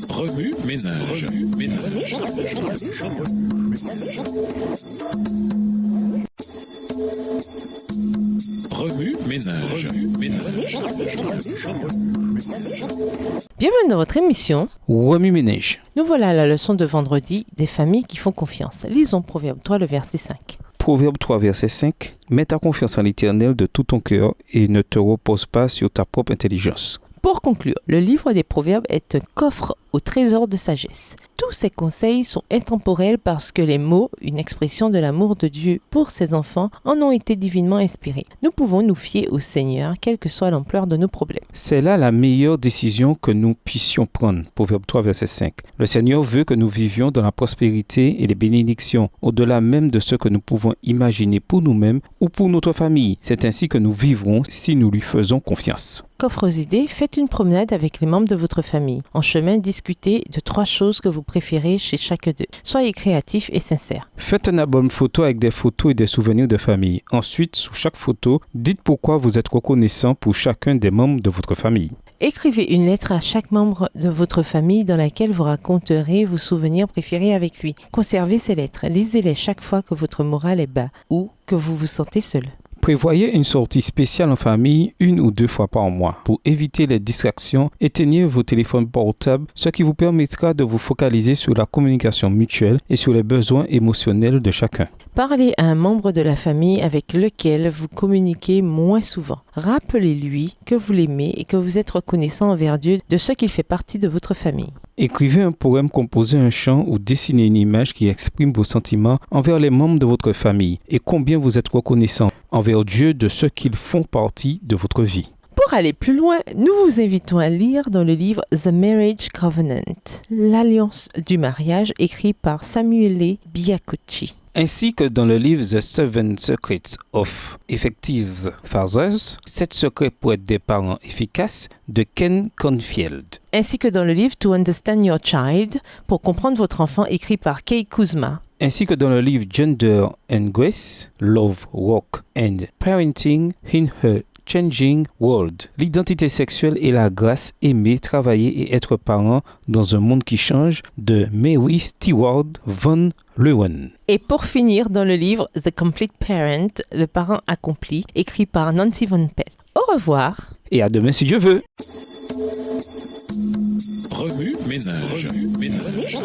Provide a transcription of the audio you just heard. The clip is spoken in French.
Remue ménage. Remue ménage. Bienvenue dans votre émission. Remue ménage. Nous voilà à la leçon de vendredi des familles qui font confiance. Lisons Proverbe 3, le verset 5. Proverbe 3, verset 5. Mets ta confiance en l'Éternel de tout ton cœur et ne te repose pas sur ta propre intelligence. Pour conclure, le livre des Proverbes est un coffre au trésor de sagesse. Tous ces conseils sont intemporels parce que les mots, une expression de l'amour de Dieu pour ses enfants, en ont été divinement inspirés. Nous pouvons nous fier au Seigneur, quelle que soit l'ampleur de nos problèmes. C'est là la meilleure décision que nous puissions prendre. Proverbe 3, verset 5. Le Seigneur veut que nous vivions dans la prospérité et les bénédictions, au-delà même de ce que nous pouvons imaginer pour nous-mêmes ou pour notre famille. C'est ainsi que nous vivrons si nous lui faisons confiance. Coffre aux idées, faites une promenade avec les membres de votre famille. En chemin, discutez de 3 choses que vous préférez chez chaque d'eux. Soyez créatifs et sincères. Faites un album photo avec des photos et des souvenirs de famille. Ensuite, sous chaque photo, dites pourquoi vous êtes reconnaissant pour chacun des membres de votre famille. Écrivez une lettre à chaque membre de votre famille dans laquelle vous raconterez vos souvenirs préférés avec lui. Conservez ces lettres, lisez-les chaque fois que votre moral est bas ou que vous vous sentez seul. Prévoyez une sortie spéciale en famille 1 ou 2 fois par mois. Pour éviter les distractions, éteignez vos téléphones portables, ce qui vous permettra de vous focaliser sur la communication mutuelle et sur les besoins émotionnels de chacun. Parlez à un membre de la famille avec lequel vous communiquez moins souvent. Rappelez-lui que vous l'aimez et que vous êtes reconnaissant envers Dieu de ce qu'il fait partie de votre famille. Écrivez un poème, composez un chant ou dessinez une image qui exprime vos sentiments envers les membres de votre famille et combien vous êtes reconnaissant envers Dieu de ce qu'ils font partie de votre vie. Pour aller plus loin, nous vous invitons à lire dans le livre The Marriage Covenant, l'Alliance du mariage, écrit par Samuele Biacucci. Ainsi que dans le livre The 7 Secrets of Effective Fathers, 7 secrets pour être des parents efficaces de Ken Confield. Ainsi que dans le livre To Understand Your Child, pour comprendre votre enfant, écrit par Kay Kuzma. Ainsi que dans le livre Gender and Grace, Love, Work and Parenting in Her Changing World. L'identité sexuelle et la grâce, aimer, travailler et être parent dans un monde qui change de Mary Stewart Van Leeuwen. Et pour finir, dans le livre The Complete Parent, le parent accompli, écrit par Nancy Von Pelt. Au revoir. Et à demain si Dieu veut. Remue ménage. Remue ménage.